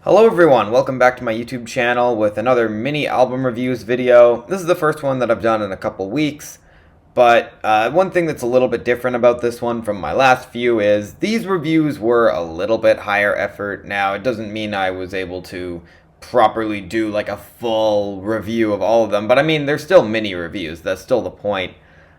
Hello everyone, welcome back to my YouTube channel with another mini album reviews video. This is the first one that I've done in a couple weeks, but one thing that's a little bit different about this one from my last few is these reviews were a little bit higher effort. Now, it doesn't mean I was able to properly do like a full review of all of them, but I mean, they're still mini reviews, that's still the point.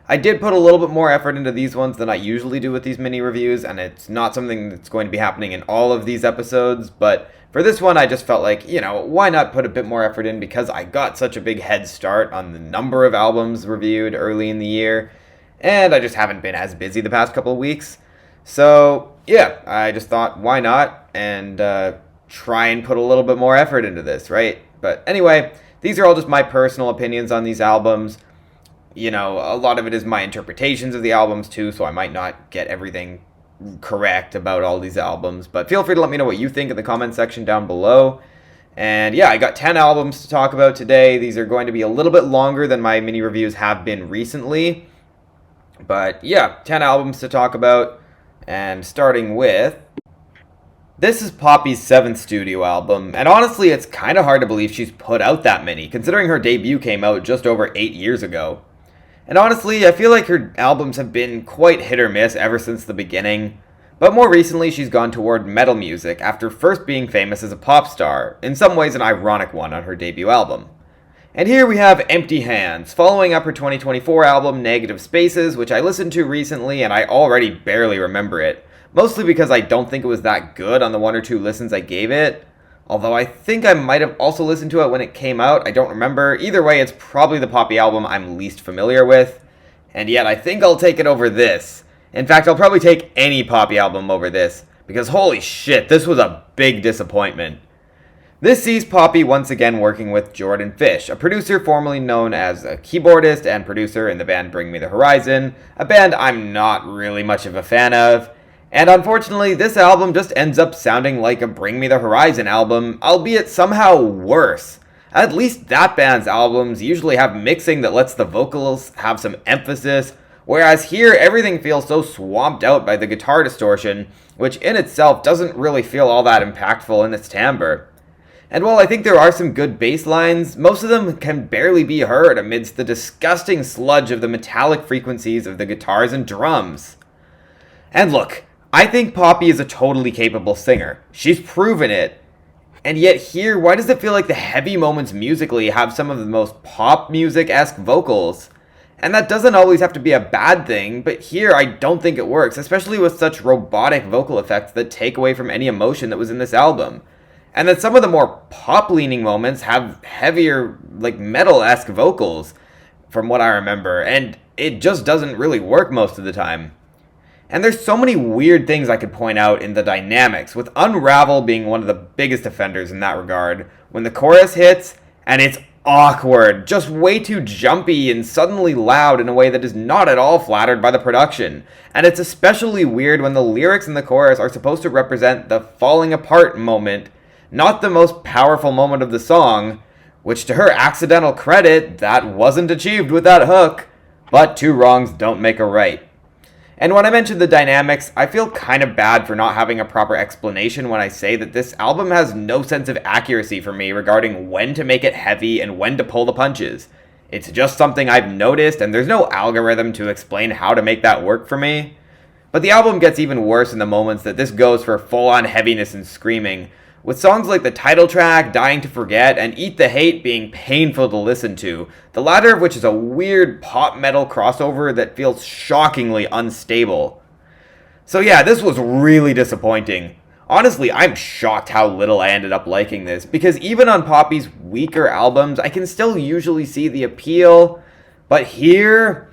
I did put a little bit more effort into these ones than I usually do with these mini reviews, and it's not something that's going to be happening in all of these episodes, but for this one I just felt like, why not put a bit more effort in because I got such a big head start on the number of albums reviewed early in the year, and I just haven't been as busy the past couple of weeks. So, yeah, I just thought, why not, and try and put a little bit more effort into this, right? But anyway, these are all just my personal opinions on these albums. A lot of it is my interpretations of the albums too, so I might not get everything correct about all these albums, but feel free to let me know what you think in the comment section down below. And yeah, I got 10 albums to talk about today. These are going to be a little bit longer than my mini reviews have been recently, but yeah, 10 albums to talk about, and starting with... This is Poppy's 7th studio album, and honestly it's kind of hard to believe she's put out that many, considering her debut came out just over 8 years ago. And honestly, I feel like her albums have been quite hit or miss ever since the beginning, but more recently she's gone toward metal music after first being famous as a pop star, in some ways an ironic one on her debut album. And here we have Empty Hands, following up her 2024 album Negative Spaces, which I listened to recently and I already barely remember it, mostly because I don't think it was that good on the 1 or 2 listens I gave it. Although I think I might have also listened to it when it came out, I don't remember. Either way, it's probably the Poppy album I'm least familiar with, and yet I think I'll take it over this. In fact, I'll probably take any Poppy album over this, because holy shit, this was a big disappointment. This sees Poppy once again working with Jordan Fish, a producer formerly known as a keyboardist and producer in the band Bring Me the Horizon, a band I'm not really much of a fan of. And unfortunately, this album just ends up sounding like a Bring Me the Horizon album, albeit somehow worse. At least that band's albums usually have mixing that lets the vocals have some emphasis, whereas here everything feels so swamped out by the guitar distortion, which in itself doesn't really feel all that impactful in its timbre. And while I think there are some good bass lines, most of them can barely be heard amidst the disgusting sludge of the metallic frequencies of the guitars and drums. And look, I think Poppy is a totally capable singer. She's proven it. And yet here, why does it feel like the heavy moments musically have some of the most pop music-esque vocals? And that doesn't always have to be a bad thing, but here I don't think it works, especially with such robotic vocal effects that take away from any emotion that was in this album. And that some of the more pop-leaning moments have heavier, like metal-esque vocals, from what I remember, and it just doesn't really work most of the time. And there's so many weird things I could point out in the dynamics, with Unravel being one of the biggest offenders in that regard, when the chorus hits, and it's awkward, just way too jumpy and suddenly loud in a way that is not at all flattered by the production. And it's especially weird when the lyrics in the chorus are supposed to represent the falling apart moment, not the most powerful moment of the song, which to her accidental credit, that wasn't achieved with that hook, but 2 wrongs don't make a right. And when I mention the dynamics, I feel kind of bad for not having a proper explanation when I say that this album has no sense of accuracy for me regarding when to make it heavy and when to pull the punches. It's just something I've noticed, and there's no algorithm to explain how to make that work for me. But the album gets even worse in the moments that this goes for full-on heaviness and screaming, with songs like the title track, Dying to Forget, and Eat the Hate being painful to listen to, the latter of which is a weird pop metal crossover that feels shockingly unstable. So yeah, this was really disappointing. Honestly, I'm shocked how little I ended up liking this, because even on Poppy's weaker albums, I can still usually see the appeal, but here...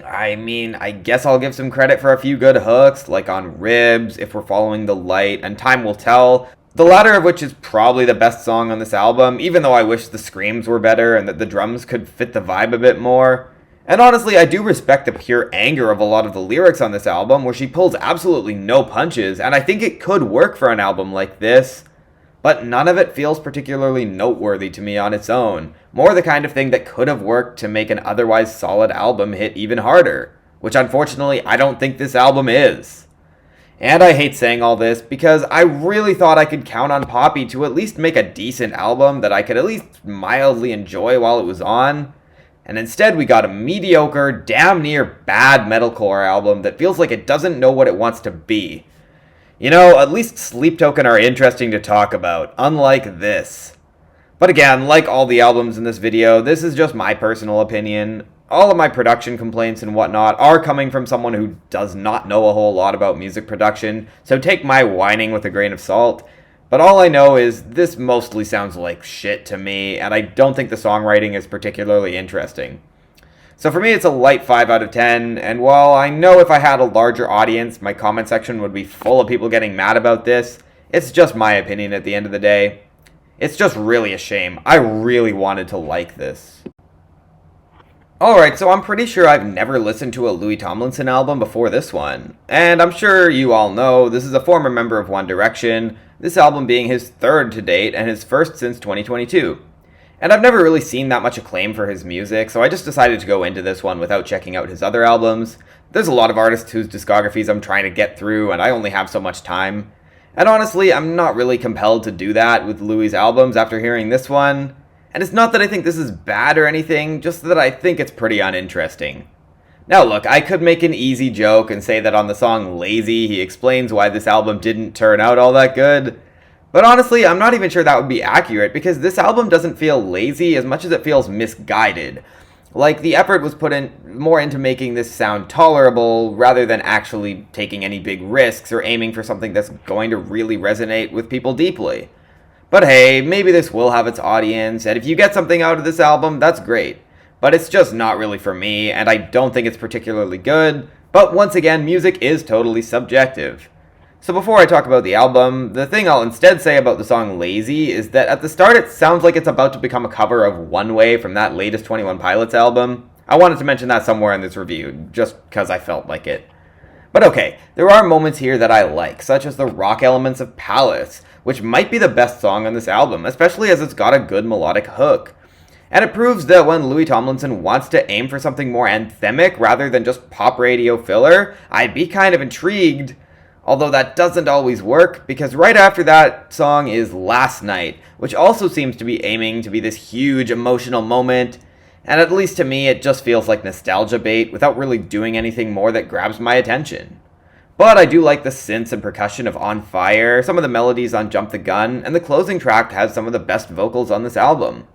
I mean, I guess I'll give some credit for a few good hooks, like on Ribs, If We're Following the Light, and Time Will Tell, the latter of which is probably the best song on this album, even though I wish the screams were better and that the drums could fit the vibe a bit more. And honestly, I do respect the pure anger of a lot of the lyrics on this album, where she pulls absolutely no punches, and I think it could work for an album like this. But none of it feels particularly noteworthy to me on its own, more the kind of thing that could have worked to make an otherwise solid album hit even harder, which unfortunately I don't think this album is. And I hate saying all this because I really thought I could count on Poppy to at least make a decent album that I could at least mildly enjoy while it was on. And instead we got a mediocre, damn near bad metalcore album that feels like it doesn't know what it wants to be. You know, at least Sleep Token are interesting to talk about, unlike this. But again, like all the albums in this video, this is just my personal opinion. All of my production complaints and whatnot are coming from someone who does not know a whole lot about music production, so take my whining with a grain of salt. But all I know is this mostly sounds like shit to me, and I don't think the songwriting is particularly interesting. So for me, it's a light 5 out of 10, and while I know if I had a larger audience, my comment section would be full of people getting mad about this, it's just my opinion at the end of the day. It's just really a shame. I really wanted to like this. Alright, so I'm pretty sure I've never listened to a Louis Tomlinson album before this one. And I'm sure you all know this is a former member of One Direction, this album being his third to date and his first since 2022. And I've never really seen that much acclaim for his music, so I just decided to go into this one without checking out his other albums. There's a lot of artists whose discographies I'm trying to get through, and I only have so much time. And honestly, I'm not really compelled to do that with Louis' albums after hearing this one. And it's not that I think this is bad or anything, just that I think it's pretty uninteresting. Now look, I could make an easy joke and say that on the song Lazy, he explains why this album didn't turn out all that good. But honestly, I'm not even sure that would be accurate, because this album doesn't feel lazy as much as it feels misguided. Like, the effort was put in more into making this sound tolerable, rather than actually taking any big risks or aiming for something that's going to really resonate with people deeply. But hey, maybe this will have its audience, and if you get something out of this album, that's great. But it's just not really for me, and I don't think it's particularly good, but once again, music is totally subjective. So before I talk about the album, the thing I'll instead say about the song Lazy is that at the start it sounds like it's about to become a cover of One Way from that latest 21 Pilots album. I wanted to mention that somewhere in this review, just because I felt like it. But okay, there are moments here that I like, such as the rock elements of Palace, which might be the best song on this album, especially as it's got a good melodic hook. And it proves that when Louis Tomlinson wants to aim for something more anthemic rather than just pop radio filler, I'd be kind of intrigued. Although that doesn't always work, because right after that song is Last Night, which also seems to be aiming to be this huge emotional moment, and at least to me it just feels like nostalgia bait without really doing anything more that grabs my attention. But I do like the synths and percussion of On Fire, some of the melodies on Jump the Gun, and the closing track has some of the best vocals on this album.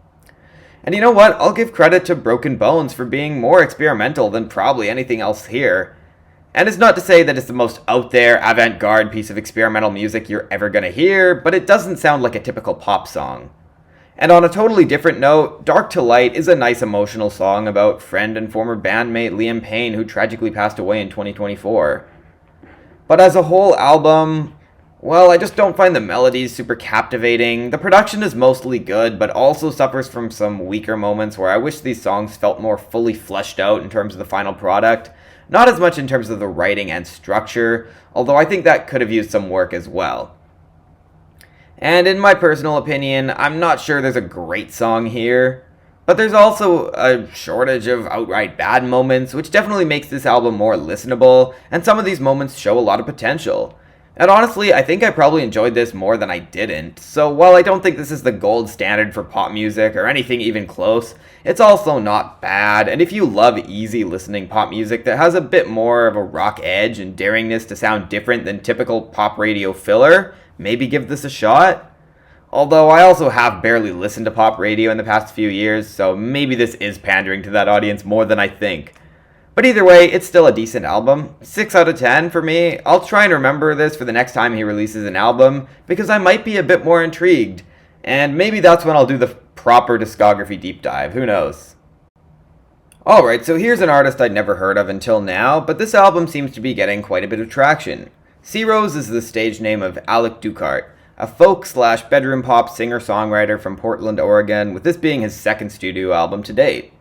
And you know what, I'll give credit to Broken Bones for being more experimental than probably anything else here. And it's not to say that it's the most out there, avant-garde piece of experimental music you're ever gonna hear, but it doesn't sound like a typical pop song. And on a totally different note, Dark to Light is a nice emotional song about friend and former bandmate Liam Payne, who tragically passed away in 2024. But as a whole album, well, I just don't find the melodies super captivating. The production is mostly good, but also suffers from some weaker moments where I wish these songs felt more fully fleshed out in terms of the final product. Not as much in terms of the writing and structure, although I think that could have used some work as well. And in my personal opinion, I'm not sure there's a great song here, but there's also a shortage of outright bad moments, which definitely makes this album more listenable, and some of these moments show a lot of potential. And honestly, I think I probably enjoyed this more than I didn't, so while I don't think this is the gold standard for pop music or anything even close, it's also not bad, and if you love easy listening pop music that has a bit more of a rock edge and daringness to sound different than typical pop radio filler, maybe give this a shot. Although I also have barely listened to pop radio in the past few years, so maybe this is pandering to that audience more than I think. But either way, it's still a decent album. 6 out of 10 for me. I'll try and remember this for the next time he releases an album, because I might be a bit more intrigued. And maybe that's when I'll do the proper discography deep dive, who knows. Alright, so here's an artist I'd never heard of until now, but this album seems to be getting quite a bit of traction. Searows is the stage name of Alec Ducart, a folk/bedroom pop singer-songwriter from Portland, Oregon, with this being his second studio album to date.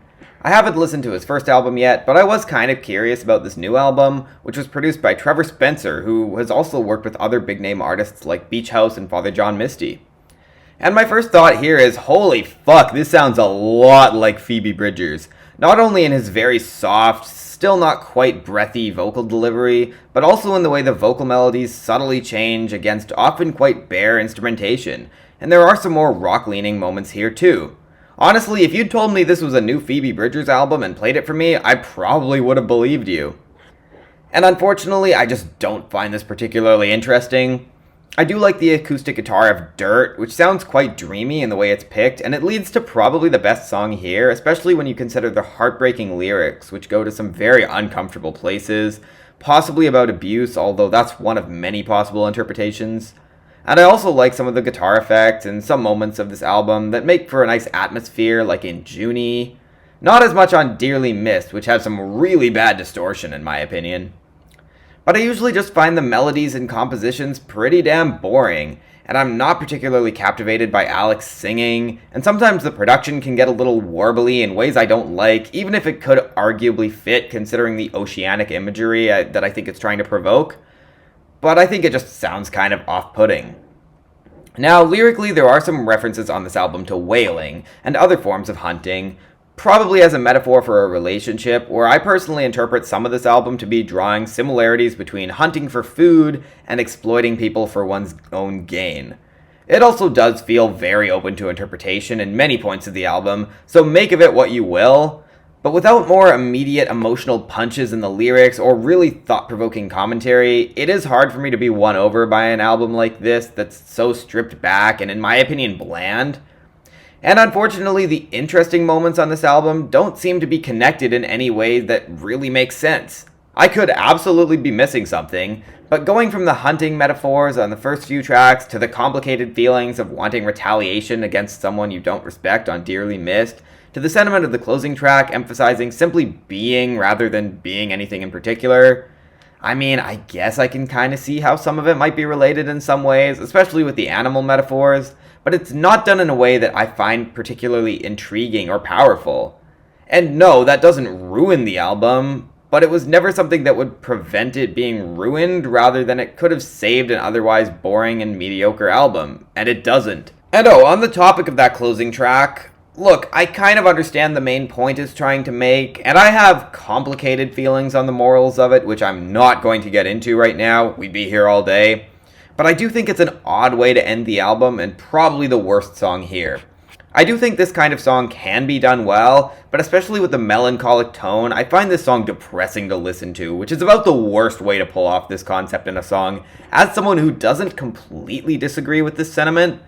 I haven't listened to his first album yet, but I was kind of curious about this new album, which was produced by Trevor Spencer, who has also worked with other big-name artists like Beach House and Father John Misty. And my first thought here is, holy fuck, this sounds a lot like Phoebe Bridgers. Not only in his very soft, still not quite breathy vocal delivery, but also in the way the vocal melodies subtly change against often quite bare instrumentation, and there are some more rock-leaning moments here too. Honestly, if you'd told me this was a new Phoebe Bridgers album and played it for me, I probably would have believed you. And unfortunately, I just don't find this particularly interesting. I do like the acoustic guitar of Dirt, which sounds quite dreamy in the way it's picked, and it leads to probably the best song here, especially when you consider the heartbreaking lyrics, which go to some very uncomfortable places, possibly about abuse, although that's one of many possible interpretations. And I also like some of the guitar effects and some moments of this album that make for a nice atmosphere, like in Junie. Not as much on Dearly Missed, which has some really bad distortion in my opinion. But I usually just find the melodies and compositions pretty damn boring, and I'm not particularly captivated by Alex singing, and sometimes the production can get a little warbly in ways I don't like, even if it could arguably fit considering the oceanic imagery that I think it's trying to provoke. But I think it just sounds kind of off-putting. Now, lyrically, there are some references on this album to whaling and other forms of hunting, probably as a metaphor for a relationship, where I personally interpret some of this album to be drawing similarities between hunting for food and exploiting people for one's own gain. It also does feel very open to interpretation in many points of the album, so make of it what you will, but without more immediate emotional punches in the lyrics or really thought-provoking commentary, it is hard for me to be won over by an album like this that's so stripped back and, in my opinion, bland. And unfortunately, the interesting moments on this album don't seem to be connected in any way that really makes sense. I could absolutely be missing something, but going from the hunting metaphors on the first few tracks to the complicated feelings of wanting retaliation against someone you don't respect on Dearly Missed, to the sentiment of the closing track emphasizing simply being rather than being anything in particular, I mean, I guess I can kind of see how some of it might be related in some ways, especially with the animal metaphors, but it's not done in a way that I find particularly intriguing or powerful. And no, that doesn't ruin the album, but it was never something that would prevent it being ruined rather than it could have saved an otherwise boring and mediocre album, and it doesn't. And oh, on the topic of that closing track, look, I kind of understand the main point it's trying to make, and I have complicated feelings on the morals of it, which I'm not going to get into right now. We'd be here all day. But I do think it's an odd way to end the album, and probably the worst song here. I do think this kind of song can be done well, but especially with the melancholic tone, I find this song depressing to listen to, which is about the worst way to pull off this concept in a song, as someone who doesn't completely disagree with this sentiment.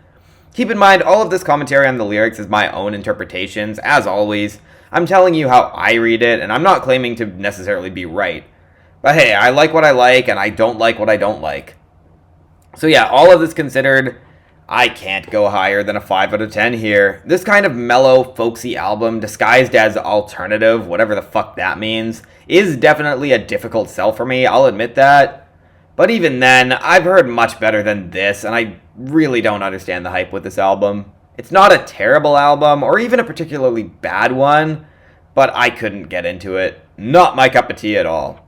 Keep in mind, all of this commentary on the lyrics is my own interpretations, as always. I'm telling you how I read it, and I'm not claiming to necessarily be right. But hey, I like what I like, and I don't like what I don't like. So yeah, all of this considered, I can't go higher than a 5 out of 10 here. This kind of mellow, folksy album, disguised as alternative, whatever the fuck that means, is definitely a difficult sell for me, I'll admit that. But even then, I've heard much better than this, and I really don't understand the hype with this album. It's not a terrible album, or even a particularly bad one, but I couldn't get into it. Not my cup of tea at all.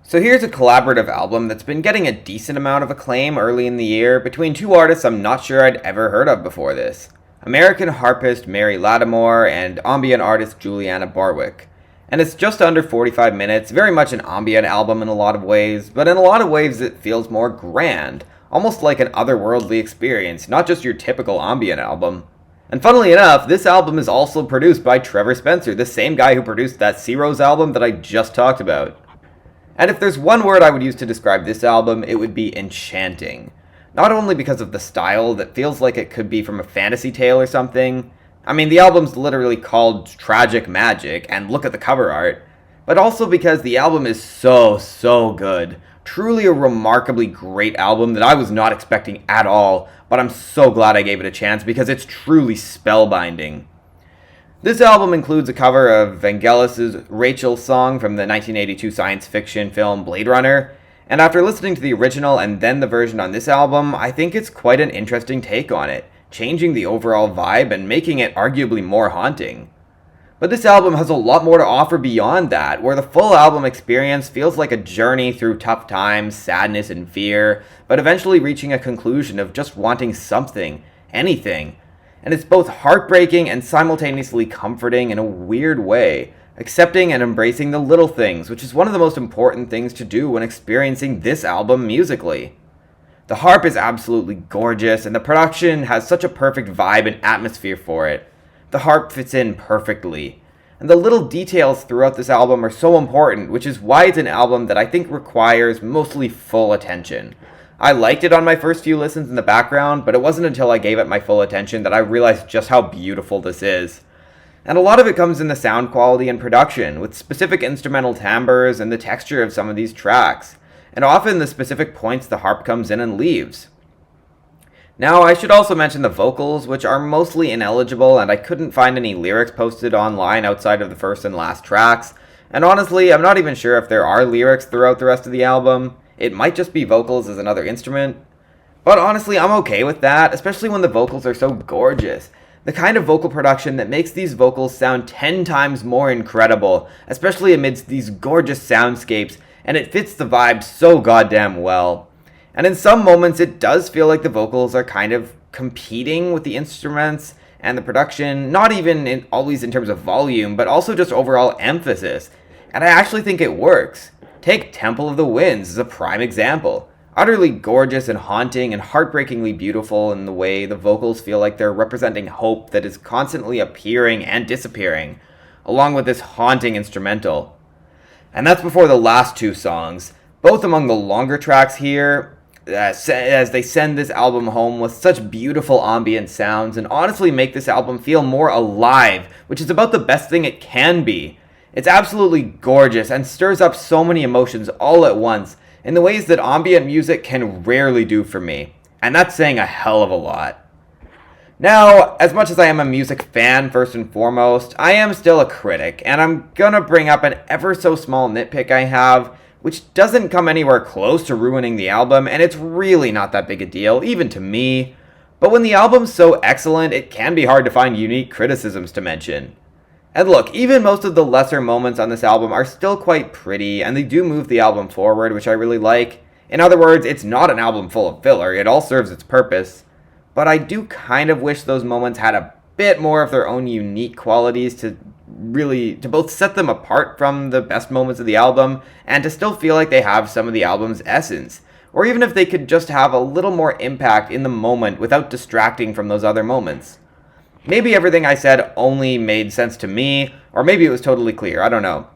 So here's a collaborative album that's been getting a decent amount of acclaim early in the year between two artists I'm not sure I'd ever heard of before this. American harpist Mary Lattimore and ambient artist Julianna Barwick. And it's just under 45 minutes, very much an ambient album in a lot of ways, but in a lot of ways it feels more grand, almost like an otherworldly experience, not just your typical ambient album. And funnily enough, this album is also produced by Trevor Spencer, the same guy who produced that Searows album that I just talked about. And if there's one word I would use to describe this album, it would be enchanting. Not only because of the style that feels like it could be from a fantasy tale or something. I mean, the album's literally called Tragic Magic, and look at the cover art. But also because the album is so good. Truly a remarkably great album that I was not expecting at all, but I'm so glad I gave it a chance because it's truly spellbinding. This album includes a cover of Vangelis' Rachel song from the 1982 science fiction film Blade Runner, and after listening to the original and then the version on this album, I think it's quite an interesting take on it, changing the overall vibe and making it arguably more haunting. But this album has a lot more to offer beyond that, where the full album experience feels like a journey through tough times, sadness, and fear, but eventually reaching a conclusion of just wanting something, anything. And it's both heartbreaking and simultaneously comforting in a weird way, accepting and embracing the little things, which is one of the most important things to do when experiencing this album musically. The harp is absolutely gorgeous, and the production has such a perfect vibe and atmosphere for it. The harp fits in perfectly. And the little details throughout this album are so important, which is why it's an album that I think requires mostly full attention. I liked it on my first few listens in the background, but it wasn't until I gave it my full attention that I realized just how beautiful this is. And a lot of it comes in the sound quality and production, with specific instrumental timbres and the texture of some of these tracks, and often the specific points the harp comes in and leaves. Now, I should also mention the vocals, which are mostly ineligible, and I couldn't find any lyrics posted online outside of the first and last tracks, and honestly, I'm not even sure if there are lyrics throughout the rest of the album. It might just be vocals as another instrument. But honestly, I'm okay with that, especially when the vocals are so gorgeous. The kind of vocal production that makes these vocals sound 10 times more incredible, especially amidst these gorgeous soundscapes, and it fits the vibe so goddamn well. And in some moments it does feel like the vocals are kind of competing with the instruments and the production, not even always in terms of volume, but also just overall emphasis. And I actually think it works. Take Temple of the Winds as a prime example. Utterly gorgeous and haunting and heartbreakingly beautiful in the way the vocals feel like they're representing hope that is constantly appearing and disappearing, along with this haunting instrumental. And that's before the last two songs, both among the longer tracks here, as they send this album home with such beautiful ambient sounds and honestly make this album feel more alive, which is about the best thing it can be. It's absolutely gorgeous and stirs up so many emotions all at once in the ways that ambient music can rarely do for me. And that's saying a hell of a lot. Now, as much as I am a music fan first and foremost, I am still a critic, and I'm gonna bring up an ever so small nitpick I have, which doesn't come anywhere close to ruining the album, and it's really not that big a deal, even to me. But when the album's so excellent, it can be hard to find unique criticisms to mention. And look, even most of the lesser moments on this album are still quite pretty, and they do move the album forward, which I really like. In other words, it's not an album full of filler, it all serves its purpose. But I do kind of wish those moments had a bit more of their own unique qualities to both set them apart from the best moments of the album, and to still feel like they have some of the album's essence. Or even if they could just have a little more impact in the moment without distracting from those other moments. Maybe everything I said only made sense to me, or maybe it was totally clear, I don't know.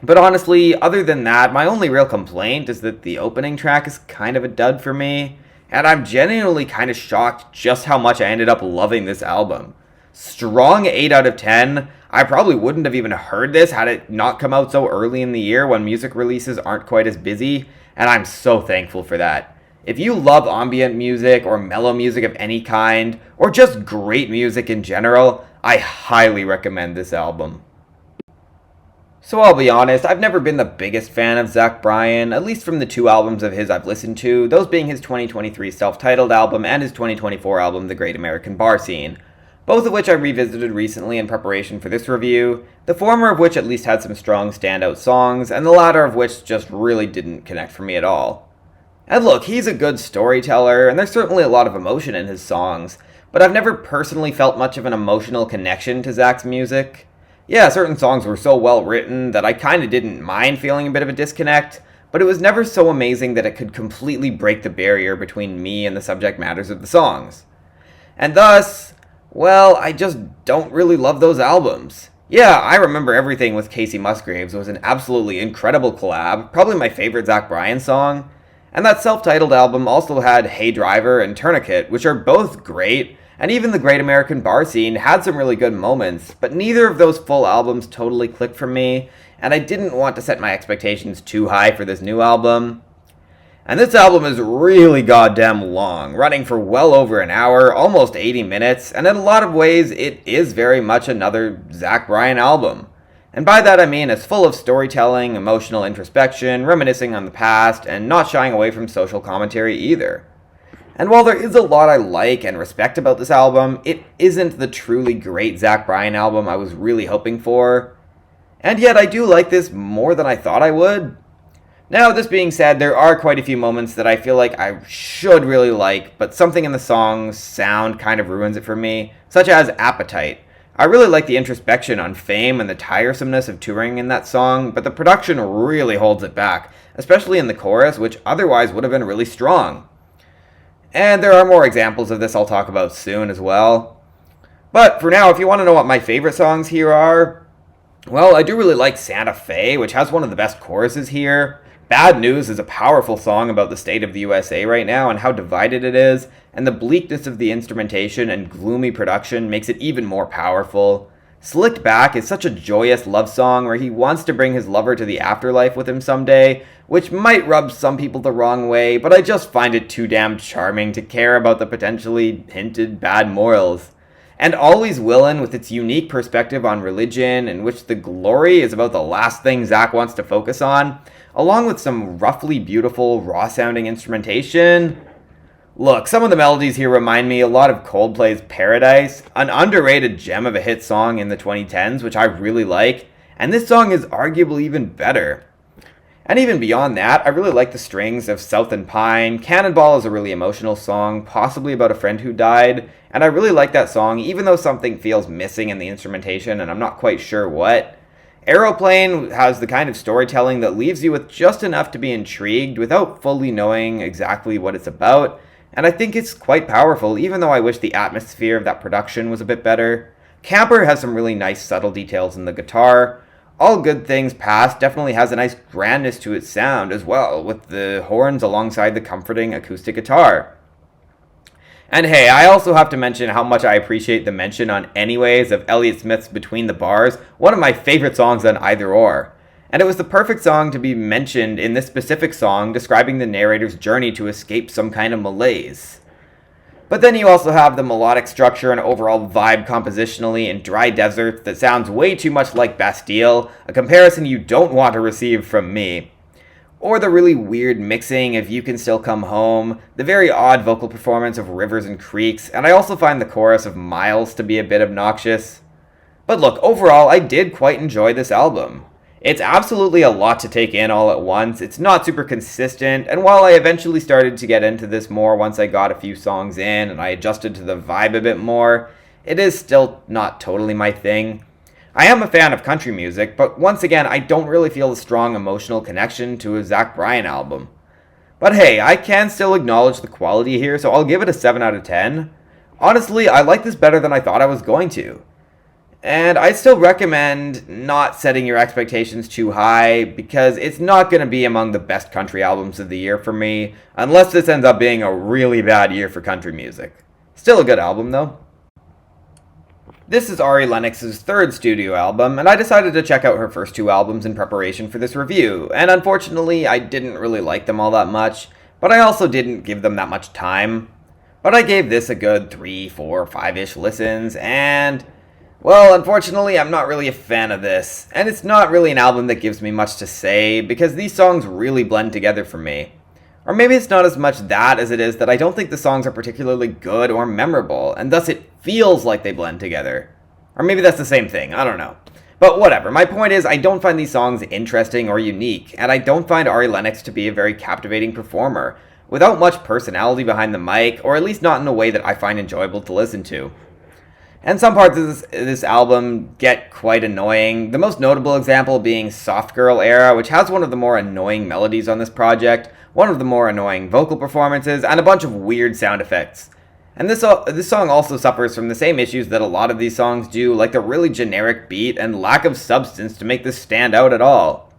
But honestly, other than that, my only real complaint is that the opening track is kind of a dud for me, and I'm genuinely kind of shocked just how much I ended up loving this album. Strong 8 out of 10. I probably wouldn't have even heard this had it not come out so early in the year when music releases aren't quite as busy, and I'm so thankful for that. If you love ambient music or mellow music of any kind, or just great music in general, I highly recommend this album. So I'll be honest, I've never been the biggest fan of Zach Bryan, at least from the two albums of his I've listened to, those being his 2023 self-titled album and his 2024 album, The Great American Bar Scene, both of which I revisited recently in preparation for this review, the former of which at least had some strong standout songs, and the latter of which just really didn't connect for me at all. And look, he's a good storyteller, and there's certainly a lot of emotion in his songs, but I've never personally felt much of an emotional connection to Zach's music. Yeah, certain songs were so well written that I kinda didn't mind feeling a bit of a disconnect, but it was never so amazing that it could completely break the barrier between me and the subject matters of the songs. And thus, well, I just don't really love those albums. Yeah, I Remember Everything with Casey Musgraves was an absolutely incredible collab, probably my favorite Zach Bryan song. And that self-titled album also had Hey Driver and Tourniquet, which are both great, and even The Great American Bar Scene had some really good moments, but neither of those full albums totally clicked for me, and I didn't want to set my expectations too high for this new album. And this album is really goddamn long, running for well over an hour, almost 80 minutes, and in a lot of ways it is very much another Zach Bryan album. And by that I mean it's full of storytelling, emotional introspection, reminiscing on the past, and not shying away from social commentary either. And while there is a lot I like and respect about this album, it isn't the truly great Zach Bryan album I was really hoping for. And yet I do like this more than I thought I would. Now, this being said, there are quite a few moments that I feel like I should really like, but something in the song's sound kind of ruins it for me, such as Appetite, I really like the introspection on fame and the tiresomeness of touring in that song, but the production really holds it back, especially in the chorus, which otherwise would have been really strong. And there are more examples of this I'll talk about soon as well. But for now, if you want to know what my favorite songs here are, well, I do really like Santa Fe, which has one of the best choruses here. Bad News is a powerful song about the state of the USA right now and how divided it is, and the bleakness of the instrumentation and gloomy production makes it even more powerful. Slicked Back is such a joyous love song where he wants to bring his lover to the afterlife with him someday, which might rub some people the wrong way, but I just find it too damn charming to care about the potentially hinted bad morals. And Always Willin' with its unique perspective on religion, in which the glory is about the last thing Zach wants to focus on, along with some roughly beautiful, raw-sounding instrumentation. Look, some of the melodies here remind me a lot of Coldplay's Paradise, an underrated gem of a hit song in the 2010s, which I really like, and this song is arguably even better. And even beyond that, I really like the strings of South and Pine. Cannonball is a really emotional song, possibly about a friend who died, and I really like that song, even though something feels missing in the instrumentation and I'm not quite sure what. Aeroplane has the kind of storytelling that leaves you with just enough to be intrigued without fully knowing exactly what it's about, and I think it's quite powerful, even though I wish the atmosphere of that production was a bit better. Camper has some really nice subtle details in the guitar. All Good Things Past definitely has a nice grandness to its sound as well, with the horns alongside the comforting acoustic guitar. And hey, I also have to mention how much I appreciate the mention on Anyways of Elliott Smith's Between the Bars, one of my favorite songs on Either Or. And it was the perfect song to be mentioned in this specific song describing the narrator's journey to escape some kind of malaise. But then you also have the melodic structure and overall vibe compositionally in Dry Desert that sounds way too much like Bastille, a comparison you don't want to receive from me. Or the really weird mixing of You Can Still Come Home, the very odd vocal performance of Rivers and Creeks, and I also find the chorus of Miles to be a bit obnoxious. But look, overall, I did quite enjoy this album. It's absolutely a lot to take in all at once, it's not super consistent, and while I eventually started to get into this more once I got a few songs in and I adjusted to the vibe a bit more, it is still not totally my thing. I am a fan of country music, but once again, I don't really feel a strong emotional connection to a Zach Bryan album. But hey, I can still acknowledge the quality here, so I'll give it a 7 out of 10. Honestly, I like this better than I thought I was going to. And I still recommend not setting your expectations too high, because it's not going to be among the best country albums of the year for me, unless this ends up being a really bad year for country music. Still a good album, though. This is Ari Lennox's third studio album, and I decided to check out her first two albums in preparation for this review, and unfortunately I didn't really like them all that much, but I also didn't give them that much time. But I gave this a good 3, 4, 5-ish listens, and well, unfortunately I'm not really a fan of this, and it's not really an album that gives me much to say, because these songs really blend together for me. Or maybe it's not as much that as it is that I don't think the songs are particularly good or memorable, and thus it feels like they blend together. Or maybe that's the same thing, I don't know. But whatever, my point is I don't find these songs interesting or unique, and I don't find Ari Lennox to be a very captivating performer, without much personality behind the mic, or at least not in a way that I find enjoyable to listen to. And some parts of this album get quite annoying, the most notable example being Soft Girl Era, which has one of the more annoying melodies on this project, one of the more annoying vocal performances, and a bunch of weird sound effects. And this song also suffers from the same issues that a lot of these songs do, like the really generic beat and lack of substance to make this stand out at all.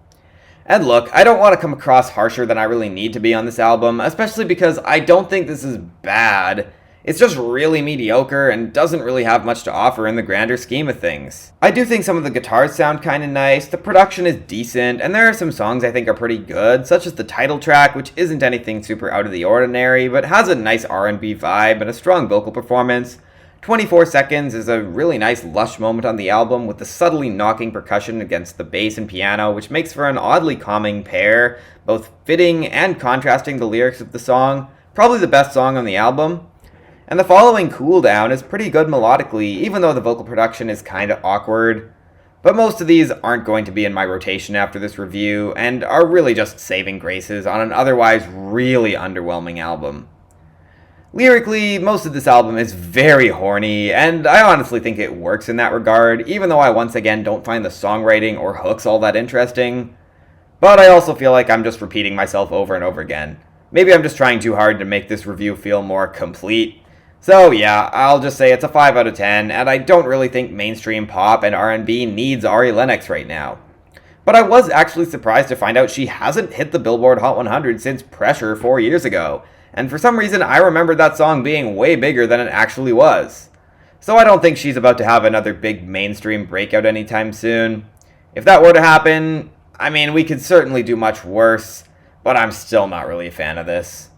And look, I don't want to come across harsher than I really need to be on this album, especially because I don't think this is bad. It's just really mediocre and doesn't really have much to offer in the grander scheme of things. I do think some of the guitars sound kinda nice, the production is decent, and there are some songs I think are pretty good, such as the title track, which isn't anything super out of the ordinary, but has a nice R&B vibe and a strong vocal performance. 24 Seconds is a really nice lush moment on the album with the subtly knocking percussion against the bass and piano, which makes for an oddly calming pair, both fitting and contrasting the lyrics of the song. Probably the best song on the album. And the following Cool Down is pretty good melodically, even though the vocal production is kinda awkward. But most of these aren't going to be in my rotation after this review, and are really just saving graces on an otherwise really underwhelming album. Lyrically, most of this album is very horny, and I honestly think it works in that regard, even though I once again don't find the songwriting or hooks all that interesting. But I also feel like I'm just repeating myself over and over again. Maybe I'm just trying too hard to make this review feel more complete. So yeah, I'll just say it's a 5 out of 10, and I don't really think mainstream pop and R&B needs Ari Lennox right now. But I was actually surprised to find out she hasn't hit the Billboard Hot 100 since Pressure 4 years ago, and for some reason I remembered that song being way bigger than it actually was. So I don't think she's about to have another big mainstream breakout anytime soon. If that were to happen, I mean, we could certainly do much worse, but I'm still not really a fan of this.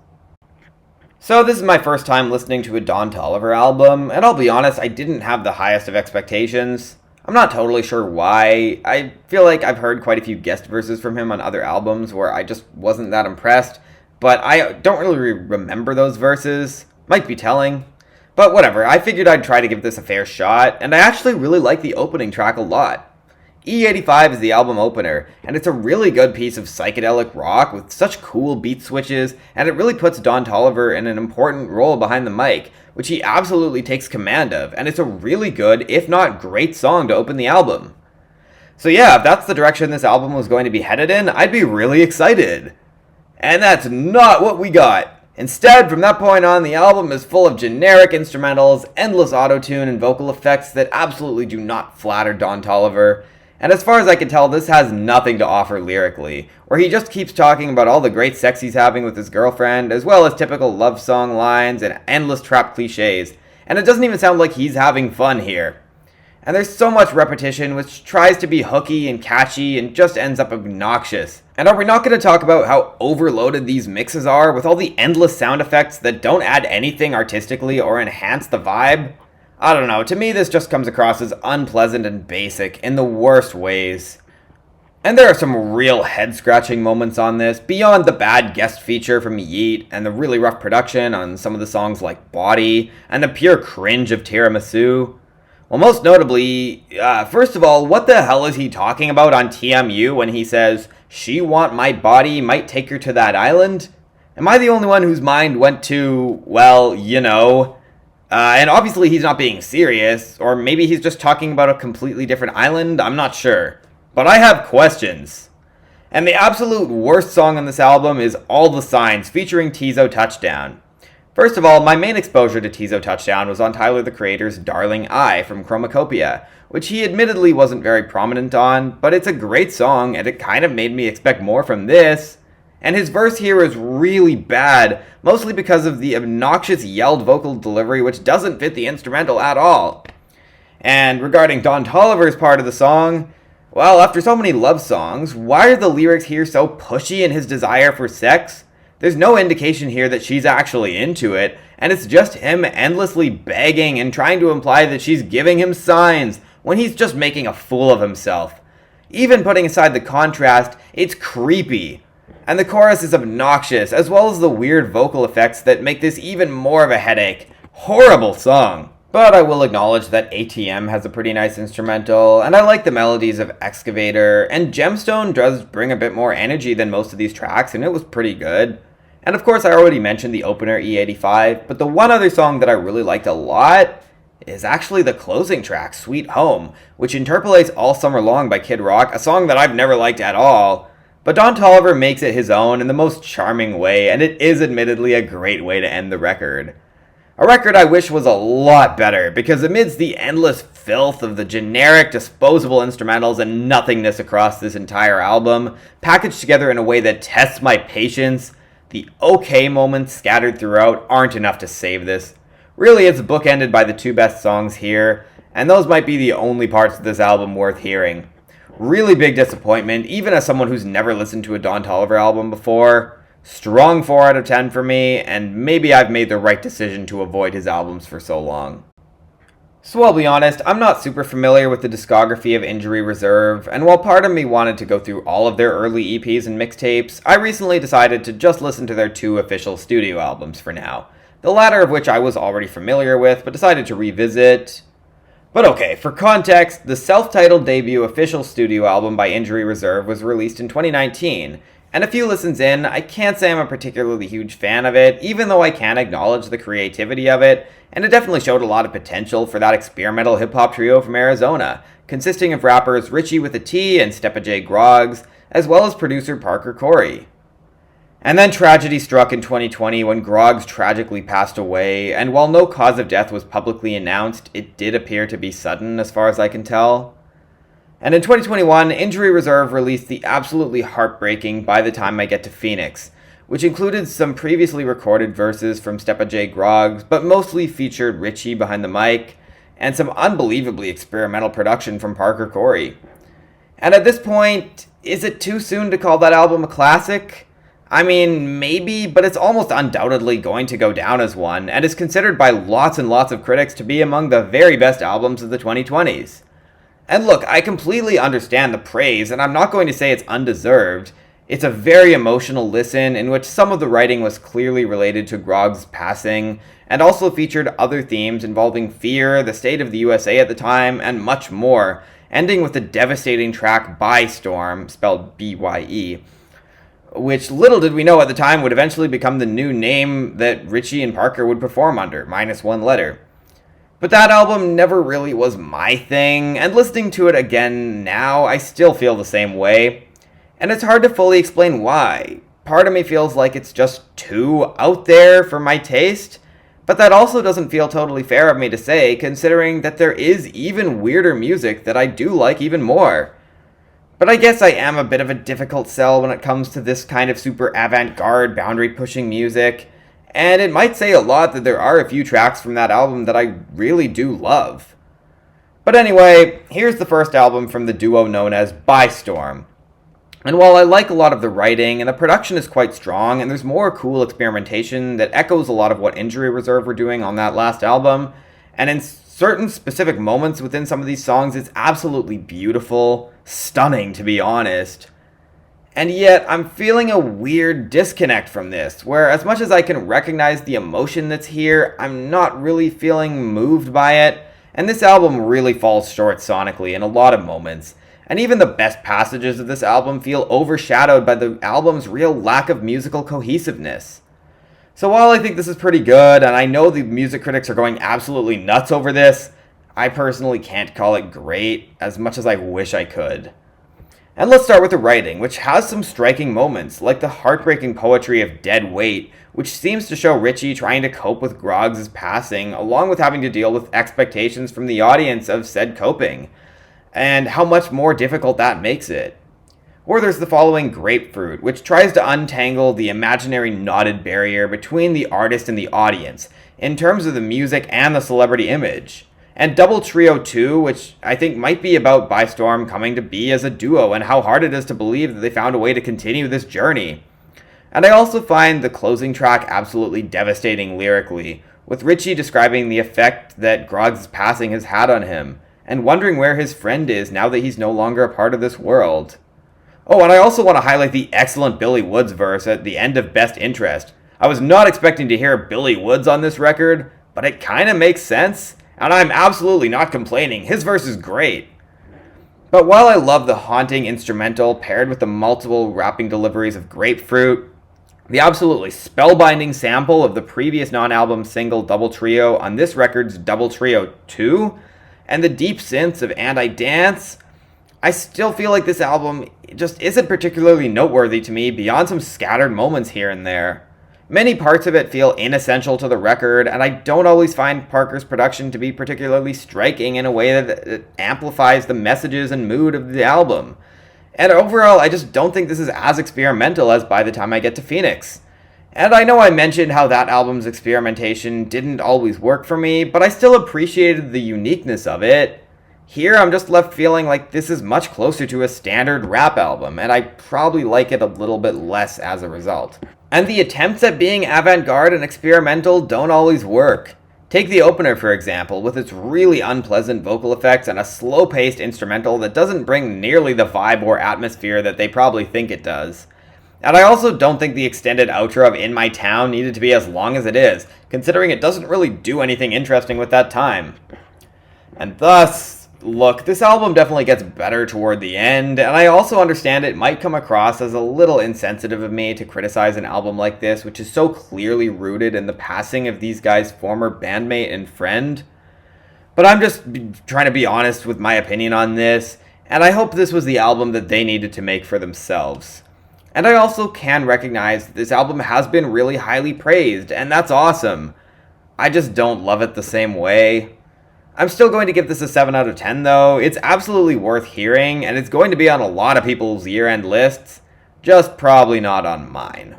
So this is my first time listening to a Don Toliver album, and I'll be honest, I didn't have the highest of expectations. I'm not totally sure why. I feel like I've heard quite a few guest verses from him on other albums where I just wasn't that impressed, but I don't really remember those verses. Might be telling. But whatever, I figured I'd try to give this a fair shot, and I actually really like the opening track a lot. E85 is the album opener, and it's a really good piece of psychedelic rock with such cool beat switches, and it really puts Don Toliver in an important role behind the mic, which he absolutely takes command of, and it's a really good, if not great song to open the album. So yeah, if that's the direction this album was going to be headed in, I'd be really excited. And that's not what we got. Instead, from that point on, the album is full of generic instrumentals, endless auto-tune, and vocal effects that absolutely do not flatter Don Toliver. And as far as I can tell, this has nothing to offer lyrically, where he just keeps talking about all the great sex he's having with his girlfriend, as well as typical love song lines and endless trap cliches, and it doesn't even sound like he's having fun here. And there's so much repetition which tries to be hooky and catchy and just ends up obnoxious. And are we not going to talk about how overloaded these mixes are with all the endless sound effects that don't add anything artistically or enhance the vibe? I don't know, to me this just comes across as unpleasant and basic in the worst ways. And there are some real head-scratching moments on this, beyond the bad guest feature from Yeet and the really rough production on some of the songs like Body, and the pure cringe of Tiramisu. Well, most notably, first of all, what the hell is he talking about on TMU when he says, "She want my body, might take her to that island"? Am I the only one whose mind went to, well, you know... and obviously he's not being serious, or maybe he's just talking about a completely different island, I'm not sure. But I have questions. And the absolute worst song on this album is All the Signs, featuring Tizo Touchdown. First of all, my main exposure to Tizo Touchdown was on Tyler the Creator's Darling I from Chromacopia, which he admittedly wasn't very prominent on, but it's a great song, and it kind of made me expect more from this. And his verse here is really bad, mostly because of the obnoxious yelled vocal delivery which doesn't fit the instrumental at all. And regarding Don Toliver's part of the song, well, after so many love songs, why are the lyrics here so pushy in his desire for sex? There's no indication here that she's actually into it, and it's just him endlessly begging and trying to imply that she's giving him signs when he's just making a fool of himself. Even putting aside the contrast, it's creepy. And the chorus is obnoxious, as well as the weird vocal effects that make this even more of a headache. Horrible song. But I will acknowledge that ATM has a pretty nice instrumental, and I like the melodies of Excavator, and Gemstone does bring a bit more energy than most of these tracks, and it was pretty good. And of course I already mentioned the opener E85, but the one other song that I really liked a lot is actually the closing track, Sweet Home, which interpolates All Summer Long by Kid Rock, a song that I've never liked at all. But Don Toliver makes it his own in the most charming way, and it is admittedly a great way to end the record. A record I wish was a lot better, because amidst the endless filth of the generic, disposable instrumentals and nothingness across this entire album, packaged together in a way that tests my patience, the okay moments scattered throughout aren't enough to save this. Really, it's bookended by the two best songs here, and those might be the only parts of this album worth hearing. Really big disappointment, even as someone who's never listened to a Don Toliver album before. Strong 4 out of 10 for me, and maybe I've made the right decision to avoid his albums for so long. So I'll be honest, I'm not super familiar with the discography of Injury Reserve, and while part of me wanted to go through all of their early EPs and mixtapes, I recently decided to just listen to their 2 official studio albums for now, the latter of which I was already familiar with, but decided to revisit. But okay, for context, the self-titled debut official studio album by Injury Reserve was released in 2019, and a few listens in, I can't say I'm a particularly huge fan of it, even though I can acknowledge the creativity of it, and it definitely showed a lot of potential for that experimental hip-hop trio from Arizona, consisting of rappers Richie with a T and Steppa J Groggs, as well as producer Parker Corey. And then tragedy struck in 2020 when Groggs tragically passed away, and while no cause of death was publicly announced, it did appear to be sudden as far as I can tell. And in 2021, Injury Reserve released the absolutely heartbreaking By the Time I Get to Phoenix, which included some previously recorded verses from Steppa J Groggs, but mostly featured Richie behind the mic, and some unbelievably experimental production from Parker Corey. And at this point, is it too soon to call that album a classic? I mean, maybe, but it's almost undoubtedly going to go down as one, and is considered by lots and lots of critics to be among the very best albums of the 2020s. And look, I completely understand the praise, and I'm not going to say it's undeserved. It's a very emotional listen in which some of the writing was clearly related to Groggs' passing, and also featured other themes involving fear, the state of the USA at the time, and much more, ending with the devastating track By Storm, spelled B-Y-E, which little did we know at the time would eventually become the new name that Richie and Parker would perform under, minus one letter. But that album never really was my thing, and listening to it again now, I still feel the same way. And it's hard to fully explain why. Part of me feels like it's just too out there for my taste, but that also doesn't feel totally fair of me to say, considering that there is even weirder music that I do like even more. But I guess I am a bit of a difficult sell when it comes to this kind of super avant-garde, boundary-pushing music, and it might say a lot that there are a few tracks from that album that I really do love. But anyway, here's the first album from the duo known as By Storm. And while I like a lot of the writing, and the production is quite strong, and there's more cool experimentation that echoes a lot of what Injury Reserve were doing on that last album, and in certain specific moments within some of these songs, it's absolutely beautiful, stunning to be honest. And yet, I'm feeling a weird disconnect from this, where as much as I can recognize the emotion that's here, I'm not really feeling moved by it, and this album really falls short sonically in a lot of moments. And even the best passages of this album feel overshadowed by the album's real lack of musical cohesiveness. So while I think this is pretty good, and I know the music critics are going absolutely nuts over this, I personally can't call it great as much as I wish I could. And let's start with the writing, which has some striking moments, like the heartbreaking poetry of Dead Weight, which seems to show Richie trying to cope with Groggs' passing, along with having to deal with expectations from the audience of said coping, and how much more difficult that makes it. Or there's the following Grapefruit, which tries to untangle the imaginary knotted barrier between the artist and the audience, in terms of the music and the celebrity image. And Double Trio 2, which I think might be about By Storm coming to be as a duo, and how hard it is to believe that they found a way to continue this journey. And I also find the closing track absolutely devastating lyrically, with Richie describing the effect that Groggs' passing has had on him, and wondering where his friend is now that he's no longer a part of this world. Oh, and I also want to highlight the excellent Billy Woods verse at the end of Best Interest. I was not expecting to hear Billy Woods on this record, but it kind of makes sense, and I'm absolutely not complaining. His verse is great. But while I love the haunting instrumental paired with the multiple rapping deliveries of Grapefruit, the absolutely spellbinding sample of the previous non-album single Double Trio on this record's Double Trio 2, and the deep synths of And I Dance, I still feel like this album just isn't particularly noteworthy to me beyond some scattered moments here and there. Many parts of it feel inessential to the record, and I don't always find Parker's production to be particularly striking in a way that amplifies the messages and mood of the album. And overall, I just don't think this is as experimental as By the Time I Get to Phoenix. And I know I mentioned how that album's experimentation didn't always work for me, but I still appreciated the uniqueness of it. Here, I'm just left feeling like this is much closer to a standard rap album, and I probably like it a little bit less as a result. And the attempts at being avant-garde and experimental don't always work. Take the opener, for example, with its really unpleasant vocal effects and a slow-paced instrumental that doesn't bring nearly the vibe or atmosphere that they probably think it does. And I also don't think the extended outro of In My Town needed to be as long as it is, considering it doesn't really do anything interesting with that time. And thus, Look, this album definitely gets better toward the end, and I also understand it might come across as a little insensitive of me to criticize an album like this, which is so clearly rooted in the passing of these guys' former bandmate and friend. But I'm just trying to be honest with my opinion on this, and I hope this was the album that they needed to make for themselves. And I also can recognize that this album has been really highly praised, and that's awesome. I just don't love it the same way. I'm still going to give this a 7 out of 10 though. It's absolutely worth hearing, and it's going to be on a lot of people's year-end lists, just probably not on mine.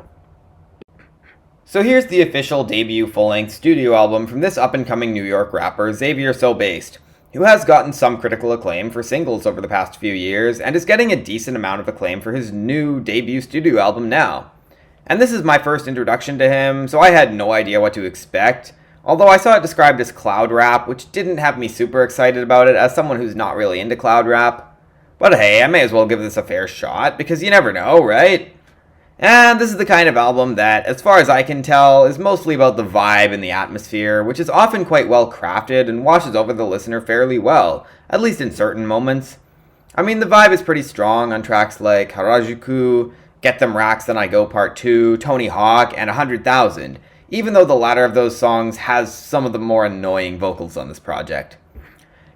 So here's the official debut full-length studio album from this up-and-coming New York rapper, Xavier So Based, who has gotten some critical acclaim for singles over the past few years, and is getting a decent amount of acclaim for his new debut studio album now. And this is my first introduction to him, so I had no idea what to expect, although I saw it described as cloud rap, which didn't have me super excited about it as someone who's not really into cloud rap. But hey, I may as well give this a fair shot, because you never know, right? And this is the kind of album that, as far as I can tell, is mostly about the vibe and the atmosphere, which is often quite well crafted and washes over the listener fairly well, at least in certain moments. I mean, the vibe is pretty strong on tracks like Harajuku, Get Them Racks Then I Go Part 2, Tony Hawk, and 100,000, even though the latter of those songs has some of the more annoying vocals on this project.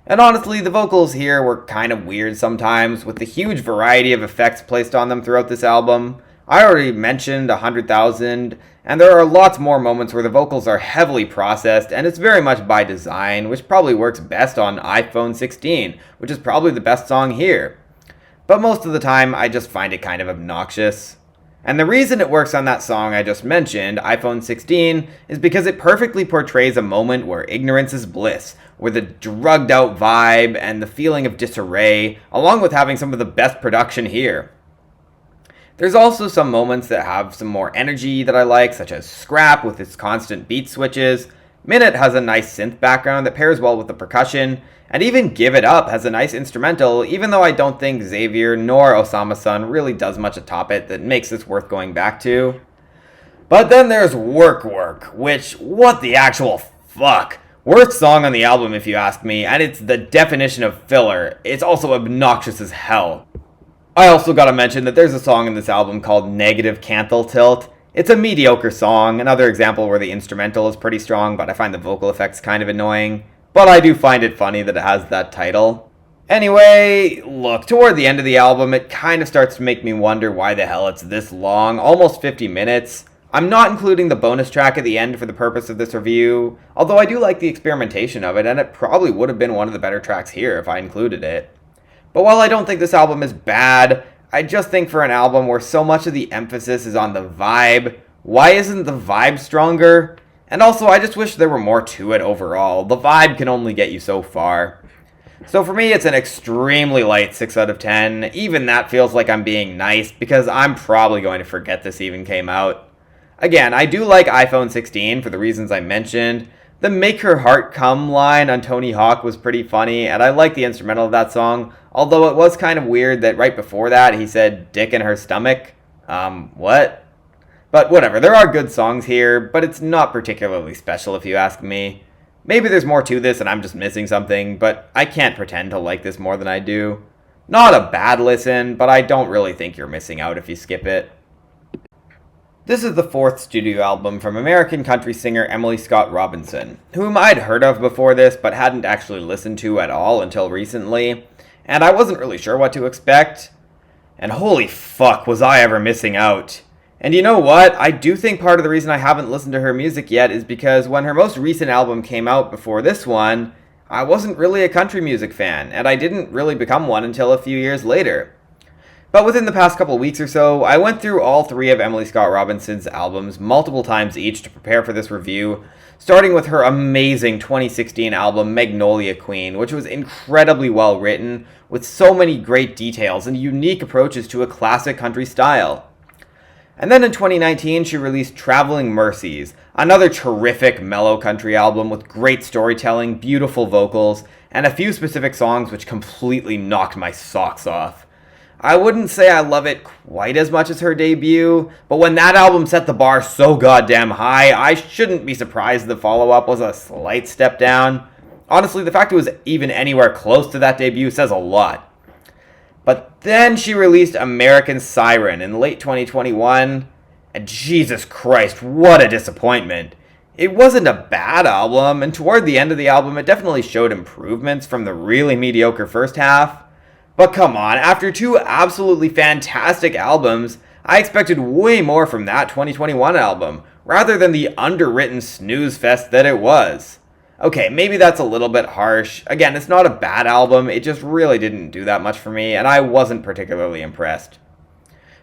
And honestly, the vocals here were kind of weird sometimes, with the huge variety of effects placed on them throughout this album. I already mentioned 100,000, and there are lots more moments where the vocals are heavily processed, and it's very much by design, which probably works best on iPhone 16, which is probably the best song here. But most of the time, I just find it kind of obnoxious. And the reason it works on that song I just mentioned, iPhone 16, is because it perfectly portrays a moment where ignorance is bliss, with a drugged out vibe and the feeling of disarray, along with having some of the best production here. There's also some moments that have some more energy that I like, such as Scrap with its constant beat switches, Minute has a nice synth background that pairs well with the percussion, and even Give It Up has a nice instrumental, even though I don't think Xavier nor Osama-san really does much atop it that makes this worth going back to. But then there's Work Work, which, what the actual fuck? Worst song on the album if you ask me, and it's the definition of filler. It's also obnoxious as hell. I also gotta mention that there's a song in this album called Negative Canthal Tilt. It's a mediocre song, another example where the instrumental is pretty strong, but I find the vocal effects kind of annoying. But I do find it funny that it has that title. Anyway, look, toward the end of the album, it kind of starts to make me wonder why the hell it's this long, almost 50 minutes. I'm not including the bonus track at the end for the purpose of this review, although I do like the experimentation of it, and it probably would have been one of the better tracks here if I included it. But while I don't think this album is bad, I just think for an album where so much of the emphasis is on the vibe, why isn't the vibe stronger? And also, I just wish there were more to it overall. The vibe can only get you so far. So for me, it's an extremely light 6 out of 10. Even that feels like I'm being nice, because I'm probably going to forget this even came out. Again, I do like iPhone 16 for the reasons I mentioned. The Make Her Heart Come line on Tony Hawk was pretty funny, and I like the instrumental of that song, although it was kind of weird that right before that he said dick in her stomach. What? But whatever, there are good songs here, but it's not particularly special if you ask me. Maybe there's more to this and I'm just missing something, but I can't pretend to like this more than I do. Not a bad listen, but I don't really think you're missing out if you skip it. This is the fourth studio album from American country singer Emily Scott Robinson, whom I'd heard of before this but hadn't actually listened to at all until recently, and I wasn't really sure what to expect. And holy fuck, was I ever missing out. And you know what? I do think part of the reason I haven't listened to her music yet is because when her most recent album came out before this one, I wasn't really a country music fan, and I didn't really become one until a few years later. But within the past couple weeks or so, I went through all three of Emily Scott Robinson's albums multiple times each to prepare for this review, starting with her amazing 2016 album Magnolia Queen, which was incredibly well written, with so many great details and unique approaches to a classic country style. And then in 2019, she released Traveling Mercies, another terrific mellow country album with great storytelling, beautiful vocals, and a few specific songs which completely knocked my socks off. I wouldn't say I love it quite as much as her debut, but when that album set the bar so goddamn high, I shouldn't be surprised the follow-up was a slight step down. Honestly, the fact it was even anywhere close to that debut says a lot. But then she released American Siren in late 2021, and Jesus Christ, what a disappointment. It wasn't a bad album, and toward the end of the album, it definitely showed improvements from the really mediocre first half. But come on, after two absolutely fantastic albums, I expected way more from that 2021 album, rather than the underwritten snooze fest that it was. Okay, maybe that's a little bit harsh. Again, it's not a bad album, it just really didn't do that much for me, and I wasn't particularly impressed.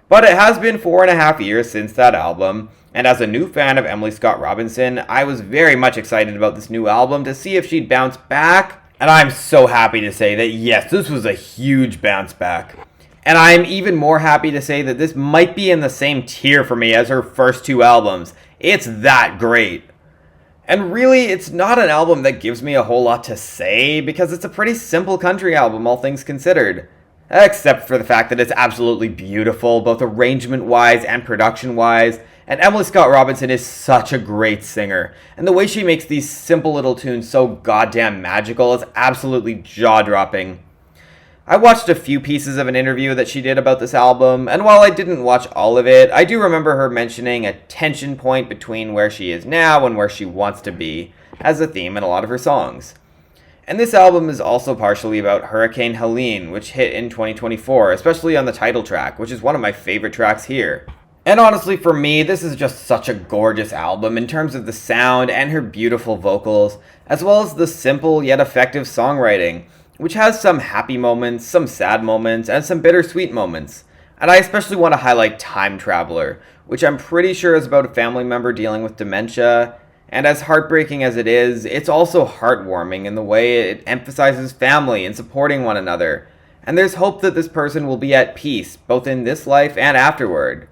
But it has been 4.5 years since that album, and as a new fan of Emily Scott Robinson, I was very much excited about this new album to see if she'd bounce back, and I'm so happy to say that yes, this was a huge bounce back. And I'm even more happy to say that this might be in the same tier for me as her first two albums. It's that great. And really, it's not an album that gives me a whole lot to say, because it's a pretty simple country album, all things considered. Except for the fact that it's absolutely beautiful, both arrangement-wise and production-wise, and Emily Scott Robinson is such a great singer, and the way she makes these simple little tunes so goddamn magical is absolutely jaw-dropping. I watched a few pieces of an interview that she did about this album, and while I didn't watch all of it, I do remember her mentioning a tension point between where she is now and where she wants to be, as a theme in a lot of her songs. And this album is also partially about Hurricane Helene, which hit in 2024, especially on the title track, which is one of my favorite tracks here. And honestly, for me, this is just such a gorgeous album in terms of the sound and her beautiful vocals, as well as the simple yet effective songwriting, which has some happy moments, some sad moments, and some bittersweet moments. And I especially want to highlight Time Traveler, which I'm pretty sure is about a family member dealing with dementia. And as heartbreaking as it is, it's also heartwarming in the way it emphasizes family and supporting one another. And there's hope that this person will be at peace, both in this life and afterward.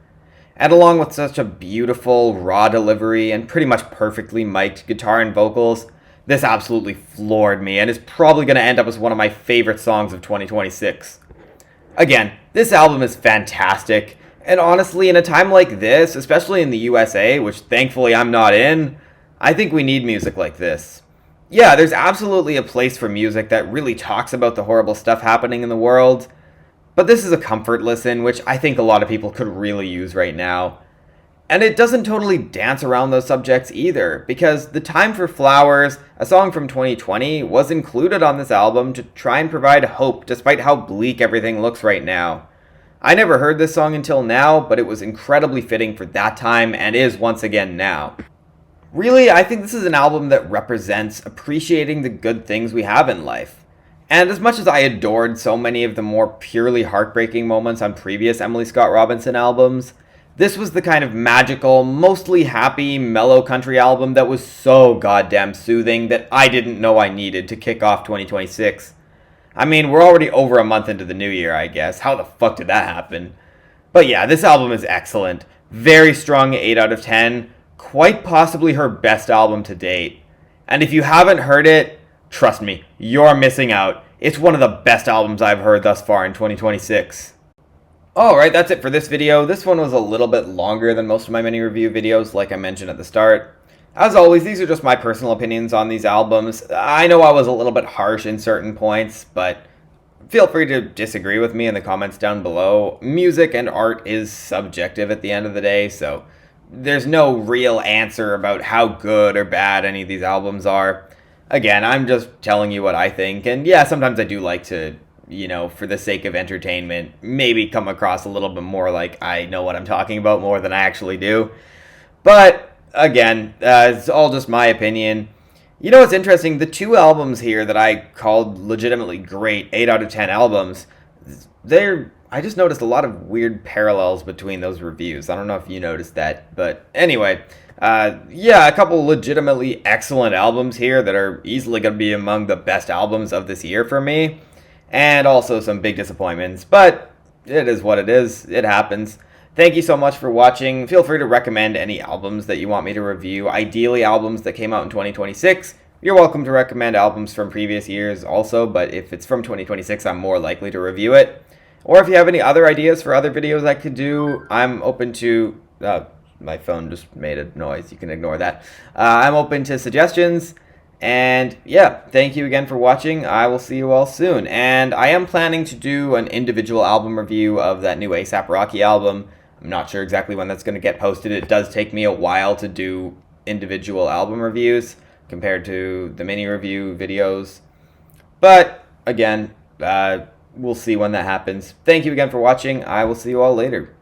And along with such a beautiful, raw delivery and pretty much perfectly mic'd guitar and vocals, this absolutely floored me and is probably going to end up as one of my favorite songs of 2026. Again, this album is fantastic, and honestly, in a time like this, especially in the USA, which thankfully I'm not in, I think we need music like this. Yeah, there's absolutely a place for music that really talks about the horrible stuff happening in the world, but this is a comfort listen, which I think a lot of people could really use right now. And it doesn't totally dance around those subjects either, because The Time for Flowers, a song from 2020, was included on this album to try and provide hope despite how bleak everything looks right now. I never heard this song until now, but it was incredibly fitting for that time and is once again now. Really, I think this is an album that represents appreciating the good things we have in life. And as much as I adored so many of the more purely heartbreaking moments on previous Emily Scott Robinson albums, this was the kind of magical, mostly happy, mellow country album that was so goddamn soothing that I didn't know I needed to kick off 2026. I mean, we're already over a month into the new year, I guess. How the fuck did that happen? But yeah, this album is excellent. Very strong 8 out of 10. Quite possibly her best album to date. And if you haven't heard it, trust me, you're missing out. It's one of the best albums I've heard thus far in 2026. Alright, that's it for this video. This one was a little bit longer than most of my mini review videos, like I mentioned at the start. As always, these are just my personal opinions on these albums. I know I was a little bit harsh in certain points, but feel free to disagree with me in the comments down below. Music and art is subjective at the end of the day, so there's no real answer about how good or bad any of these albums are. Again, I'm just telling you what I think, and yeah, sometimes I do like to, for the sake of entertainment, maybe come across a little bit more like I know what I'm talking about more than I actually do. But again, it's all just my opinion. You know what's interesting? The two albums here that I called legitimately great 8 out of 10 albums, I just noticed a lot of weird parallels between those reviews. I don't know if you noticed that, but anyway, yeah, a couple legitimately excellent albums here that are easily going to be among the best albums of this year for me, and also some big disappointments, but it is what it is. It happens. Thank you so much for watching. Feel free to recommend any albums that you want me to review, ideally albums that came out in 2026. You're welcome to recommend albums from previous years also, but if it's from 2026, I'm more likely to review it. Or if you have any other ideas for other videos I could do, I'm open to... my phone just made a noise. You can ignore that. I'm open to suggestions. And yeah, thank you again for watching. I will see you all soon. And I am planning to do an individual album review of that new A$AP Rocky album. I'm not sure exactly when that's going to get posted. It does take me a while to do individual album reviews compared to the mini review videos. But again, we'll see when that happens. Thank you again for watching. I will see you all later.